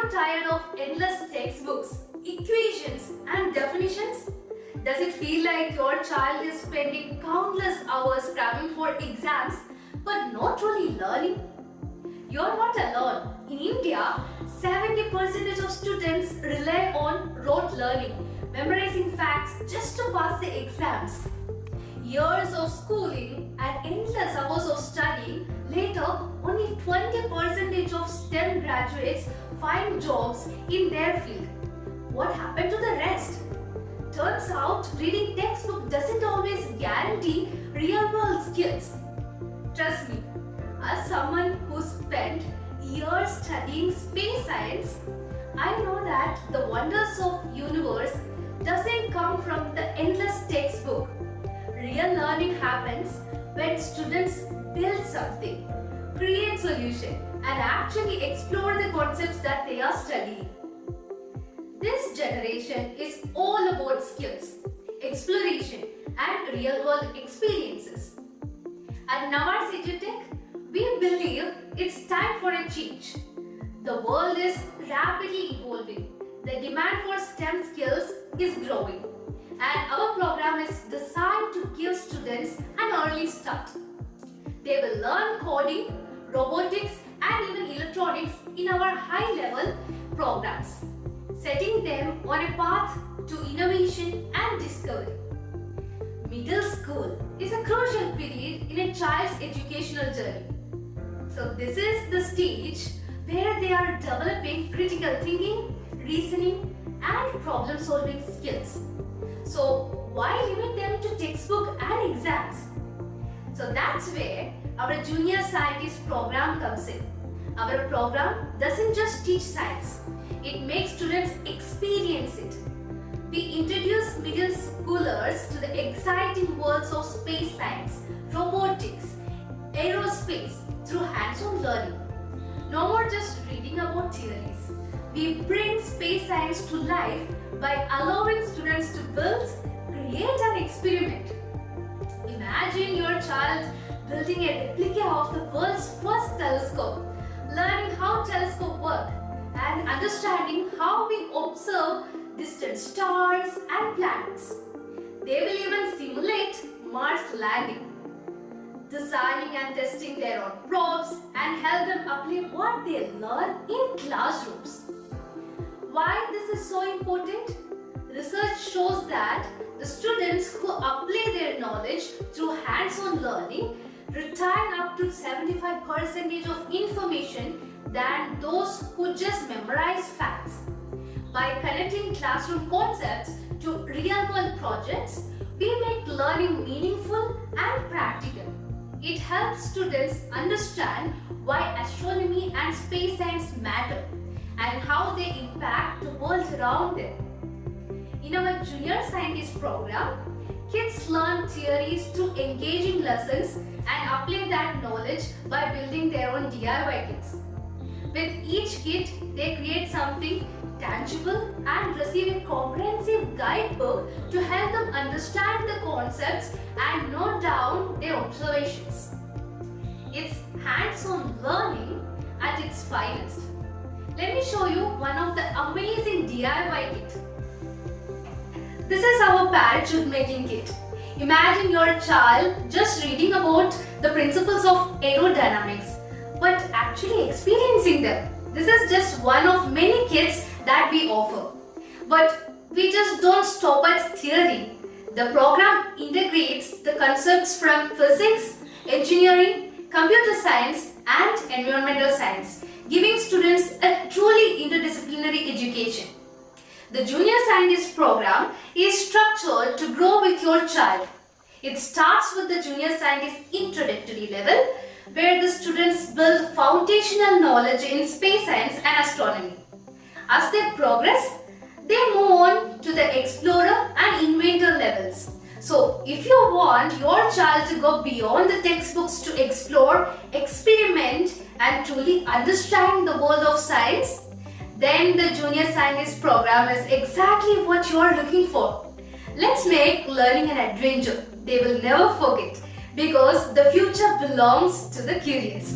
tired of endless textbooks, equations, and definitions? Does it feel like your child is spending countless hours cramming for exams but not really learning? You're not alone. In India, 70% of students rely on rote learning, memorizing facts just to pass the exams. Years of schooling and endless hours of studying, later only 20% of STEM graduates find jobs in their field. What happened to the rest? Turns out reading textbook doesn't always guarantee real-world skills. Trust me, as someone who spent years studying space science, I know that the wonders of universe doesn't come from the endless textbook. Real learning happens when students build something, create solution, and actually explore the concepts that they are studying. This generation is all about skills, exploration, and real-world experiences. At Navars EduTech, we believe it's time for a change. The world is rapidly evolving. The demand for STEM skills is growing. And our program is designed to give students an early start. They will learn coding, robotics, and even electronics in our high-level programs, setting them on a path to innovation and discovery. Middle school is a crucial period in a child's educational journey. So this is the stage where they are developing critical thinking, reasoning, and problem-solving skills. So why limit them to textbook and exams? So that's where our Junior Scientist program comes in. Our program doesn't just teach science, it makes students experience it. We introduce middle schoolers to the exciting worlds of space science, robotics, aerospace through hands-on learning. No more just reading about theories. We bring space science to life by allowing students to build, create and experiment. Imagine your child building a replica of the world's first telescope, learning how telescopes work, and understanding how we observe distant stars and planets. They will even simulate Mars landing, designing and testing their own probes and help them apply what they learn in classrooms. Why this is so important? Research shows that the students who apply their knowledge through hands-on learning retain up to 75% of information than those who just memorize facts. By connecting classroom concepts to real-world projects, we make learning meaningful and practical. It helps students understand why astronomy and space science matter and how they impact the world around them. In our Junior Scientist program, kids learn theories through engaging lessons and apply that knowledge by building their own DIY kits. With each kit, they create something tangible and receive a comprehensive guidebook to help them understand the concepts and note down their observations. It's hands-on learning at its finest. Let me show you one of the amazing DIY kit. This is our parachute making kit. Imagine your child just reading about the principles of aerodynamics, but actually experiencing them. This is just one of many kits that we offer. But we just don't stop at theory. The program integrates the concepts from physics, engineering, computer science, and environmental science, giving students a truly interdisciplinary education. The Junior Scientist program is structured to grow with your child. It starts with the Junior Scientist introductory level, where the students build foundational knowledge in space science and astronomy. As they progress, they move on to the explorer and inventor levels. So, if you want your child to go beyond the textbooks to explore, experiment, and truly understand the world of science, then the Junior Scientist program is exactly what you are looking for. Let's make learning an adventure they will never forget, because the future belongs to the curious.